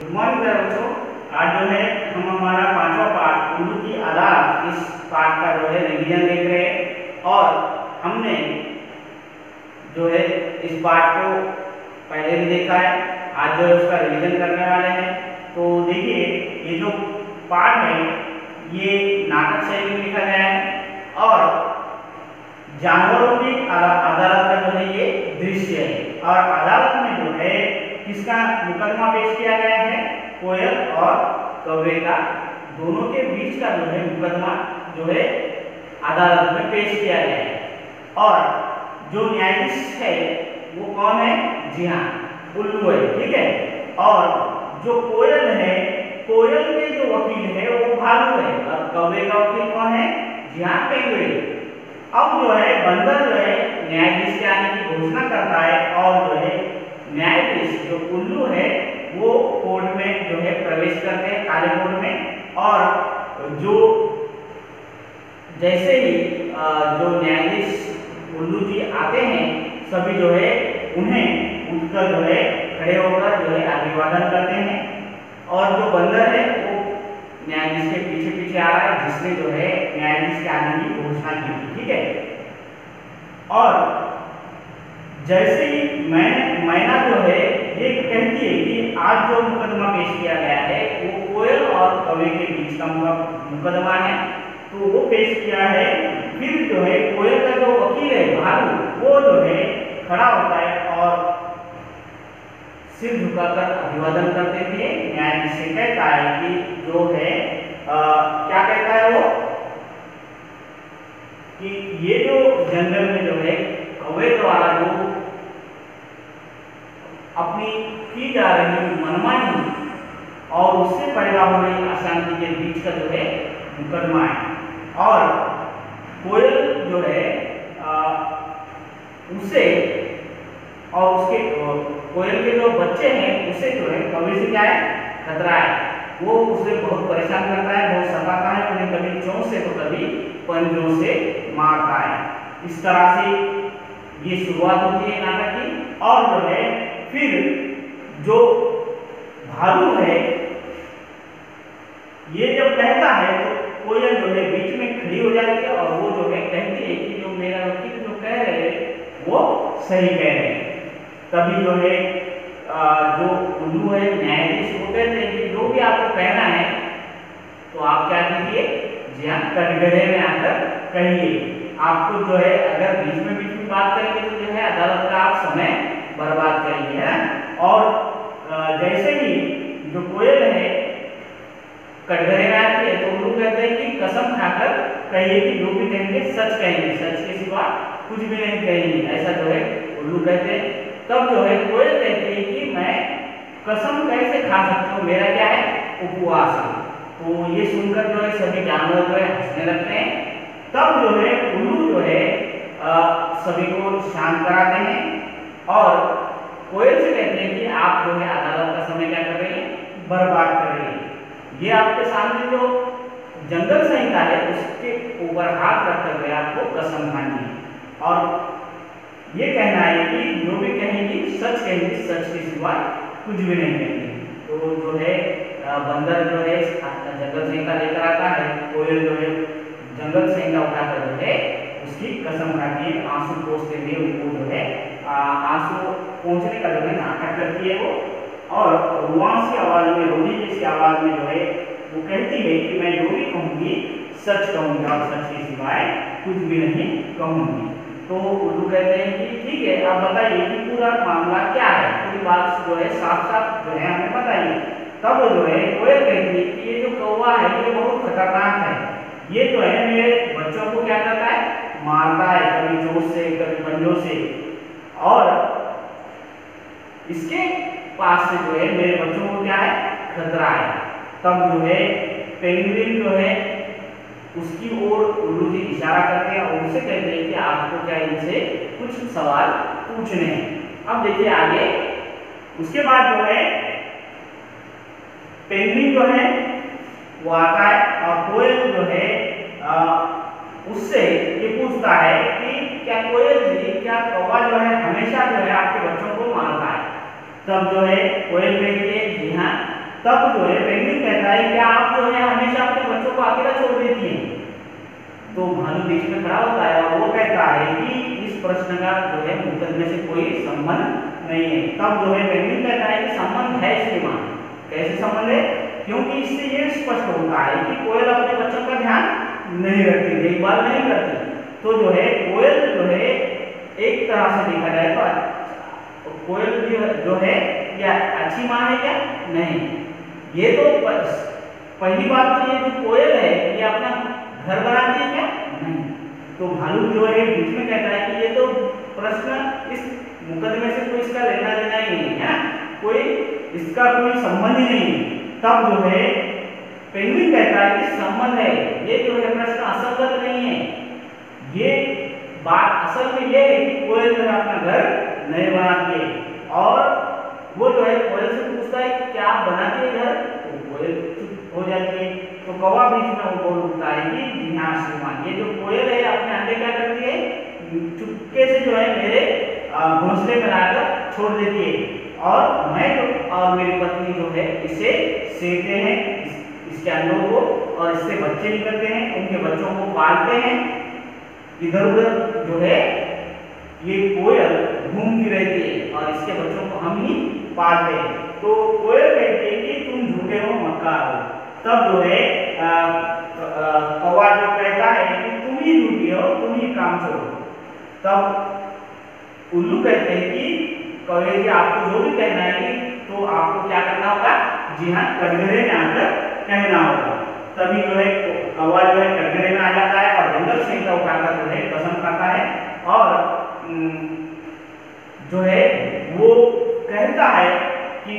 Good morning प्यारे बच्चों। आज जो है हम हमारा पांचवा पाठ उर्दू की अदालत इस पाठ का जो है रिवीजन देख रहे हैं और हमने जो है इस पाठ को पहले भी देखा है। आज जो है उसका रिवीजन करने वाले हैं। तो देखिए ये जो पाठ है ये नाटक शैली में लिखा गया है और जानवरों की अदालत का जो है ये दृश्य है और अदालत में जो है किसका मुकदमा पेश किया गया है, कोयल और कौवे का, दोनों के बीच का जो है मुकदमा जो है अदालत में पेश किया गया है। और जो न्यायाधीश है वो कौन है? जी हाँ, उल्लू है, ठीक है। और जो कोयल है, कोयल के जो वकील है वो भालू है और कौवे का वकील कौन है? जी हाँ, पेंगुइन। अब जो है बंदर जो है न्यायाधीश के आने की घोषणा करता है और जो है न्यायाधीश जो उल्लू है वो कोर्ट में जो है प्रवेश करते हैं, काले कोर्ट में। और जो जैसे ही जो न्यायाधीश उल्लू जी आते हैं सभी जो है उन्हें उठकर जो है खड़े होकर जो है अभिवादन करते हैं। और जो बंदर है वो न्यायाधीश के पीछे पीछे आ रहा है जिसने जो है न्यायाधीश के आने की घोषणा की थी, ठीक है। और जैसे ही मैना जो है ये कहती है कि आज जो मुकदमा पेश किया गया है वो कोयल और कौवे के बीच का मुकदमा है, तो वो पेश किया है। फिर जो है कोयल का जो वकील है भालू वो जो है खड़ा होता है और सिर झुकाकर अभिवादन करते हुए न्यायाधीश से कहता है कि जो है क्या कहता है वो कि ये जो जंगल में जो है कौवे द्वारा जो अपनी की जा रही मनमानी और उससे पैदा हो रही अशांति के बीच का जो है मुकदमा है। और कोयल जो है उसे और उसके कोयल के जो बच्चे हैं उसे जो है कौवे से क्या है? खतरा है। वो उसे बहुत परेशान करता है, बहुत सताता है, उन्हें कभी चोंच से तो कभी पंजों से मारता है। इस तरह से ये शुरुआत होती है नाटक की। और जो है फिर जो भालू है ये जब कहता है तो कोयल जो है बीच में खड़ी हो जाती है और वो जो है कहती है कि जो मेरा वकील जो कह रहे हैं वो सही कह रहे हैं। तभी जो है जो उल्लू है न्यायाधीश वो कहते हैं कि जो भी आपको कहना है तो आप क्या कीजिए? जी हाँ, कटघरे में आकर कहिए। आपको जो है अगर बीच में बात करेंगे तो जो है अदालत का आप समय बर्बाद करेंगे, है ना। और जैसे ही जो कोयल है कटघरे में आती है तो उल्लू कहते हैं कि कसम खाकर कहिए कि जो भी कहेंगे सच कहेंगे, सच के सिवा कुछ भी नहीं कहेंगे, ऐसा जो है उल्लू कहते हैं। तब जो है कोयल कहती है कि मैं कसम कैसे खा सकती हूँ, मेरा क्या है? उपवास है। तो ये सुनकर जो है सभी जानवर जो है हंसने लगते हैं। तब जो है उल्लू जो है सभी को शांत कराते हैं और कोयल से कहते हैं कि आप जो है अदालत का समय क्या कर रही है? बर्बाद कर रही है। ये आपके सामने जो जंगल संहिता है उसके ऊपर हाथ रखकर हुए आपको कसम खानी है और ये कहना है कि जो भी कहेंगी सच कहेंगी, सच के सिवा कुछ भी नहीं कहेंगे। तो जो है बंदर जो है जंगल संहिता लेकर आता है, कोयल जो है जंगल संहिता उठाकर जो है उसकी कसम खाती है, आंसू पोंछते हुए उनको जो है आंसू पोंछने का जो है नाटक करती है वो। और रुआंस की आवाज में, रोनी जैसी आवाज में जो है वो कहती है कि मैं जो भी कहूंगी सच कहूंगी और सच के सिवाय कुछ भी नहीं कहूंगी। तो उल्लू कहते हैं कि ठीक है, आप बताइए कि पूरा मामला क्या है, पूरी बात जो है साफ साफ जो है हमें बताइए। तब जो है कोयल कहती है कि ये जो कौवा है ये बहुत खतरनाक है, ये जो है मेरे बच्चों को क्या करता है? मारता है, कभी चोट से कभी पंजों से, और इसके पास से जो है मेरे बच्चों को क्या है? खतरा है। तब जो है पेंगुइन जो है उसकी ओर उल्लू जी इशारा करते हैं और उनसे कहते हैं कि आपको क्या इनसे कुछ सवाल पूछने हैं। अब देखिए आगे, उसके बाद जो है पेंगुइन जो है वो आता है और कोयल जो है उससे ये पूछता है कि क्या कोयल जी, क्या कौवा जो है हमेशा जो है आपके बच्चों को मारता है? तब जो है कोयल कहती है जी हाँ, तब जो है पेंगुइन कहता है कि आप जो है हमेशा अपने बच्चों को अकेला छोड़ देती हैं। तो भालू बीच में खड़ा होता है और वो कहता है कि इस प्रश्न का जो है मुकदमे से कोई संबंध नहीं है। तब जो है पेंगुइन कहता है कि संबंध है श्रीमान। कैसे संबंध है? क्योंकि इससे ये स्पष्ट होता है कि कोयल अपने बच्चों का ध्यान नहीं रखती, देखभाल नहीं करती। तो जो है कोयल जो है एक तरह से देखा जाए तो कोयल जो है क्या अच्छी माँ है क्या? नहीं। ये तो पहली बात तो ये जो कोयल है ये अपना घर बनाती है क्या? नहीं। तो भालू जो है बीच में कहता है कि ये तो प्रश्न इस मुकदमे से कोई इसका लेना देना ही नहीं है, कोई इसका कोई संबंध ही नहीं। तब जो है पेंगुइन कहता है कि संबंध है, ये जो है प्रश्न असंगत नहीं है। ये बात असल में ये है कि कोयल जो है अपना घर नहीं बनाती है और वो जो है कोयल से पूछता है कि क्या आप बनाती है घर? तो कोयल चुप हो जाती है। तो कौवा बीच में वो बोल उठता है कि जी हाँ श्रीमान, ये जो कोयल है अपने अंडे क्या करती है? चुपके से जो है मेरे घोंसले में लाकर छोड़ देती है और मैं और मेरी पत्नी जो है इसे सेते हैं, इसके अंडों को, और इससे बच्चे निकलते हैं, उनके बच्चों को पालते हैं। इधर उधर जो है ये कोयल घूमती रहती है और इसके बच्चों को हम ही पालते हैं। तो कोयल कहती है कि तुम झूठे हो, मक्कार हो। तब जो है कौवा जो कहता है कि तुम ही झूठी हो, तुम ही काम छोड़ो। तब उल्लू कहते हैं कि कौवे जी आपको जो भी कहना है तो आपको क्या करना होगा? जी हाँ, कटघरे में आकर कहना होगा। तभी जो है कौवा जो है कटघरे में आ जाता है और जंगल से का उठाकर जो है कसम खाता है और जो है वो कहता है कि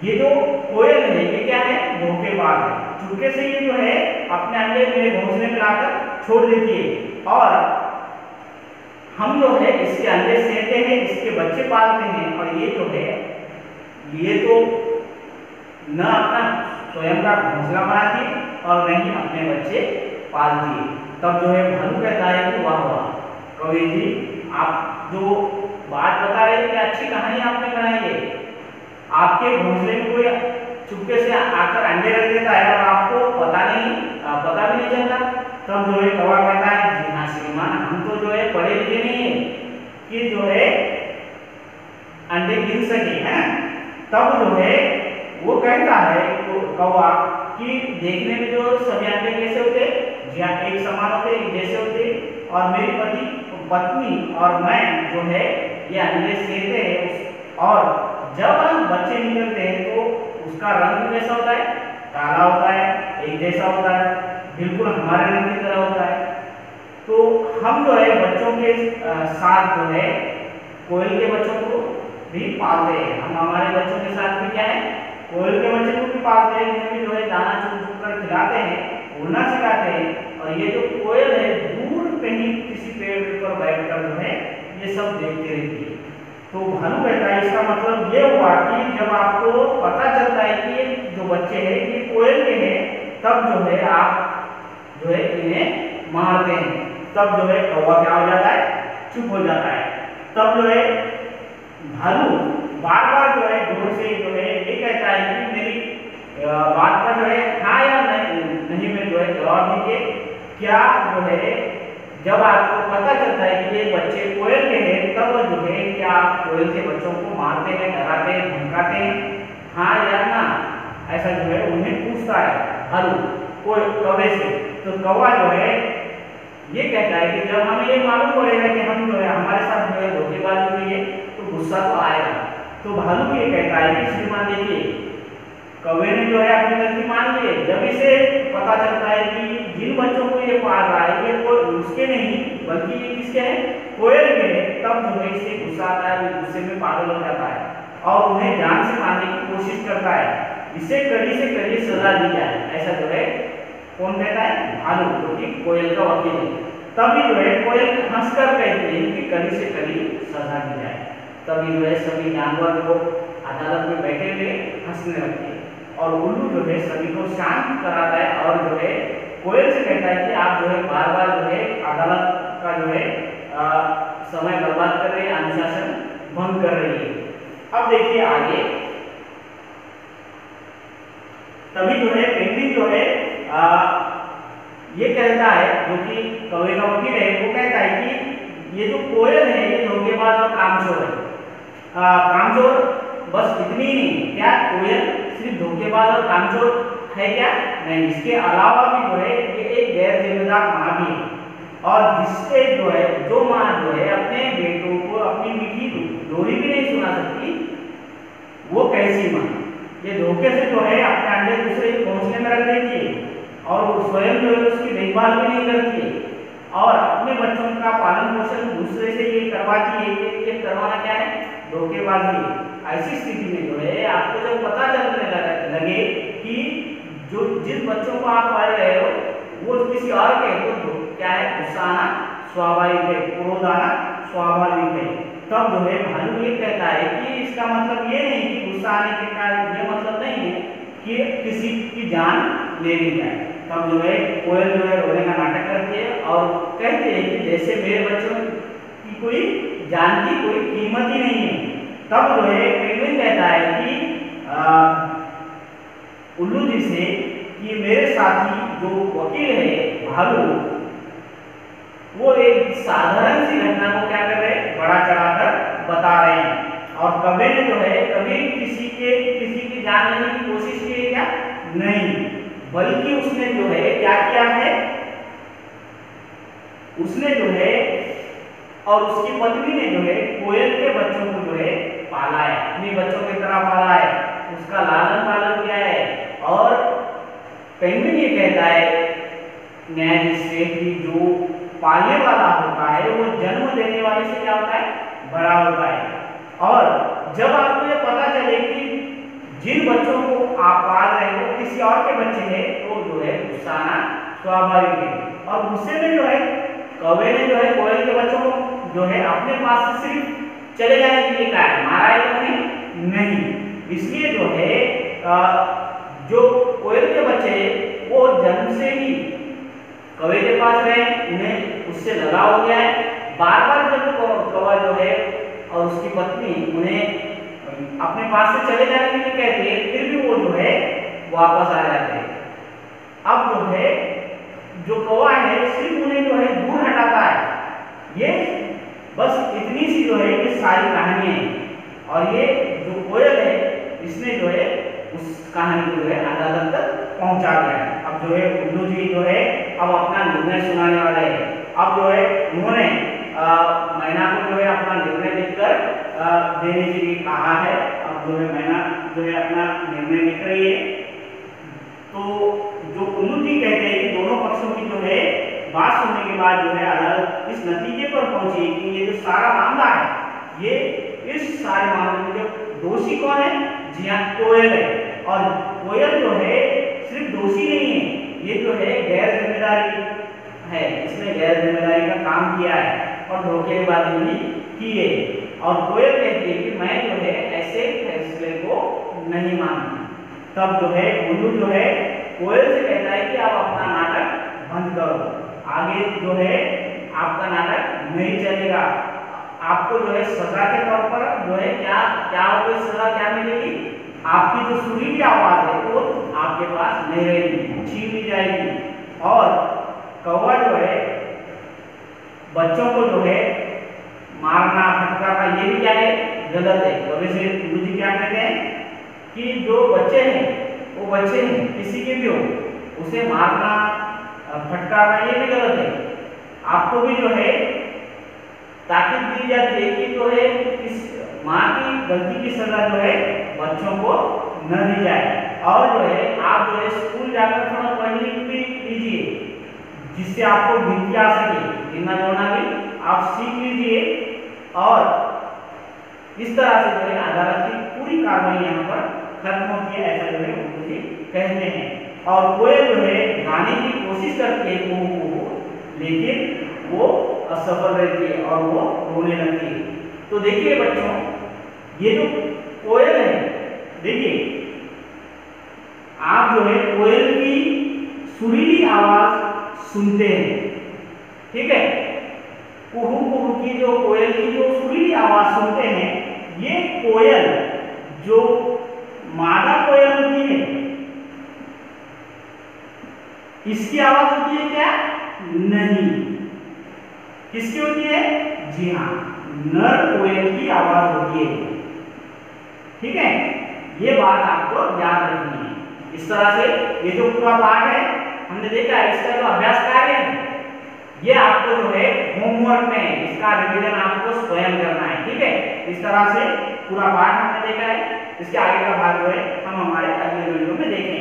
ये जो कोयल है ये क्या है? धोखेबाज है। चुपके से ये जो है अपने अंडे मेरे घोंसले में लाकर छोड़ देती है और हम जो है इसके अंडे सेते हैं, इसके बच्चे पालते हैं और ये जो है ये तो न अपना स्वयं का घोंसला बनाती और न ही अपने बच्चे पालती है। तब जो है भालू कहता है कि वाह वाह कवि जी, आप जो बात बता रहे हैं, अच्छी कहानी आपने बनाई है। आपके घोंसले में कोई चुपके से आकर अंडे रख देता है और आपको पता भी नहीं चलता। तब जो है कौवा कहता है जी हाँ श्रीमान, हम तो जो है पढ़े लिखे नहीं है कि जो है अंडे गिन सके, है। तब जो है वो कहता है कौवा कि देखने में जो सभी अंडे कैसे होते, जी हाँ एक समान होते, एक जैसे होते, और मेरी पत्नी और मैं जो है ये अंडे सेते हैं और जब बच्चे निकलते हैं तो उसका रंग कैसा होता है? काला होता है, एक जैसा होता है, बिल्कुल हमारे रंग की तरह होता है। तो हम जो है बच्चों के साथ जो है कोयल के बच्चों को भी पालते हैं। हम हमारे बच्चों के साथ भी क्या है? कोयल के बच्चों को भी पालते हैं, उन्हें भी जो है दाना चुन चुन कर खिलाते हैं, उड़ना सिखाते हैं। और ये जो कोयल है दूर कहीं किसी पेड़ पर बैठकर जो है ये सब देखती रहती है। तो भालू कहता है इसका मतलब ये हुआ कि जब आपको पता चलता है कि ये जो बच्चे हैं ये कोयल के हैं, तब जो है आप जो है इन्हें मारते हैं। तब जो है कौवा क्या हो जाता है? चुप हो जाता है। तब जो है भालू बार बार जो है जोर से जो है ये कहता है कि मेरी बात का जो है हाँ या नहीं में जो है जवाब दीजिए। क्या जो है जब आपको पता चलता है कि ये बच्चे कोयल के हैं, तब जो है क्या आप कोयल के बच्चों को मारते हैं, डराते हैं, धमकाते हैं, हाँ या ना? ऐसा जो है उन्हें पूछता है भालू कौवे से। तो कौवा जो है ये कहता है कि जब हमें ये मालूम पड़ेगा कि हम जो है हमारे साथ जो है धोखेबाजी हुई है तो गुस्सा तो आएगा। तो भालू ये कहता है कि श्रीमान देखिए, कौवे ने जो है अपनी गलती मान ली है। जब इसे पता चलता है कि जिन बच्चों को ये पाल रहा है ये कोई उसके नहीं बल्कि ये किसके हैं? कोयल के हैं। तब जो है इसे गुस्सा आता है, गुस्से में पागल हो जाता है और उन्हें जान से मारने की कोशिश करता है। इसे कड़ी से कड़ी सजा दी जाए, ऐसा जो है कौन कहता है? भालू, जो कि कोयल का वकील है। तभी जो है कोयल हंसकर कहती है कि कड़ी से कड़ी सजा दी जाए। तभी जो है सभी जानवर लोग अदालत में बैठे हुए हंसने लगते हैं और उल्लू जो है सभी को शांत कराता है और जो है कोयल से कहता है कि आप जो है बार बार जो है अदालत का जो है समय बर्बाद कर रही है, अनुशासन भंग कर रही है। अब देखिए आगे तभी जो है पेंगुइन जो है ये कहता है, जो कि कौवे का वकील है, वो कहता है कि ये जो कोयल है ये धोखेबाज और कामचोर है। कामचोर बस इतनी ही नहीं, क्या कोयल सिर्फ धोखेबाज और कामचोर है क्या? नहीं, इसके अलावा भी जो है ये एक गैर जिम्मेदार माँ भी है। और जिससे जो है, जो माँ जो है अपने बेटों को अपनी मीठी लोरी भी नहीं सुना सकती, वो कैसी माँ? ये धोखे से जो है अपने अंडे दूसरे के घोंसले में रख देती है और वो स्वयं जो है उसकी देखभाल भी नहीं करती है और अपने बच्चों का पालन पोषण दूसरे से ये करवाती है। ये करवाना क्या है? धोखेबाजी है। ऐसी स्थिति में जो है आपको जब पता चलने लगे कि जो जिस बच्चों को आप पाल रहे हो वो किसी और के, तो क्या है? गुस्सा आना स्वाभाविक है, क्रोध आना स्वाभाविक है। तब जो है भालू ये कहता है कि इसका मतलब ये नहीं कि गुस्सा आने के कारण ये मतलब नहीं है कि किसी की जान ले ली जाए। तब जो है कोयल जो है रोने का नाटक करती है और कहती है कि जैसे मेरे बच्चों की कोई जान की कोई कीमत ही नहीं है। तब जो है पेंगुइन कहता है कि उल्लू जी से कि मेरे साथी जो वकील है भालू, वो एक साधारण सी घटना को क्या कर रहे हैं? बड़ा चढ़ाकर बता रहे हैं। और कौवे ने जो है कभी किसी की जान लेने की कोशिश की है क्या? नहीं, बल्कि उसने जो है क्या किया है? उसने जो है और उसकी पत्नी ने जो है कोयल के बच्चों को जो है पाला है, अपने बच्चों की तरह पाला है, उसका लालन पालन किया है। और पेंगुइन ये कहता है न्यायाधीश से कि जो पालने वाला होता है वो जन्म देने वाले से क्या होता है? बड़ा होता है। और जब आपको ये पता चले कि जिन बच्चों को आप पाल रहे हो किसी और के बच्चे हैं, तो जो है गुस्सा आना स्वाभाविक है। और गुस्से में जो है कौवे ने जो है कोयल के बच्चों को जो है अपने पास से सिर्फ चले जाने के लिए कहा है, मारा है तो नहीं। इसलिए जो है जो कोयल के बच्चे वो जन्म से ही कौवे के पास रहे, उन्हें उससे लगाव हो गया है। बार बार जब कौवा जो है और उसकी पत्नी उन्हें अपने पास से चले जाने के लिए कहते हैं, फिर भी वो जो है वापस आ जाते हैं। अब जो है जो कौवा है सिर्फ उन्हें जो है दूर हटाता है। ये बस इतनी सी जो है ये सारी कहानी है। और ये जो कोयल है इसने जो है उस कहानी को जो है अदालत तक पहुंचा दिया है। अब जो है उल्लू जी जो है अब अपना निर्णय सुनाने वाले हैं। अब जो है उन्होंने मैना को जो है अपना निर्णय लिखकर देने के लिए कहा है। अब जो है मैना जो है अपना निर्णय लिख रही है। तो जो उल्लू जी कहते हैं कि दोनों पक्षों की जो है बात सुनने के बाद जो है अदालत इस नतीजे पर पहुंची कि ये जो सारा मामला है, ये इस सारे मामले में जो दोषी कौन है? जी हाँ, कोयल है। और कोयल जो है सिर्फ दोषी नहीं है, ये जो है गैर जिम्मेदारी है, इसने गैर जिम्मेदारी का काम किया है और धोखेबाजी भी की है। और कोयल कहती है कि मैं जो है ऐसे फैसले को नहीं मानती। तब जो है उल्लू जो है कोयल से कहता है कि आप अपना नाटक बंद करो, आगे जो है आपका नाटक नहीं चलेगा। आपको जो है सजा के तौर पर जो है क्या होगी? सजा क्या मिलेगी? आपकी जो सुरीली आवाज है वो आपके पास नहीं रहेगी, छीन ली जाएगी। और कौवा जो है बच्चों को जो है मारना फटकारना ये भी क्या है? गलत है। कौवे से उल्लू जी क्या कहते हैं कि जो बच्चे हैं वो बच्चे हैं, किसी के भी हो, उसे मारना फटकारना ये भी गलत है। आपको भी जो है ताकीद दी जाती है कि जो है इस माँ की गलती की सजा जो है बच्चों को न दी जाए। और जो है आप जो है स्कूल जाकर थोड़ा पढ़ लिख भी लीजिए, जिससे आपको गिनती आ सके, गिनना जोड़ना भी आप सीख लीजिए। और इस तरह से जो है अदालत की पूरी कार्रवाई यहाँ पर खत्म होती है, ऐसा जो है उल्लू जी कहते हैं। और कोयल जो है गाने की कोशिश करती है को, लेकिन वो असफल रहती है और वो रोने लगती है। तो देखिए बच्चों, ये जो कोयल है, देखिए आप जो है कोयल की सुरीली आवाज सुनते हैं, ठीक है? कुहू कुहू की जो कोयल की जो सुरीली आवाज सुनते हैं, ये कोयल जो मादा कोयल होती है इसकी आवाज होती है क्या? नहीं। किसकी होती है? जी हाँ, नर कोयल की आवाज होती है। ठीक है, ये बात आपको याद रखनी है। इस तरह से ये जो पूरा पाठ है हमने देखा है, इसका जो अभ्यास कार्य है ये आपको जो है होमवर्क में इसका रिवीजन आपको स्वयं करना है। ठीक है, इस तरह से पूरा पाठ हमने देखा है। इसके आगे का भाग जो है हम हमारे अगले वीडियो में देखेंगे।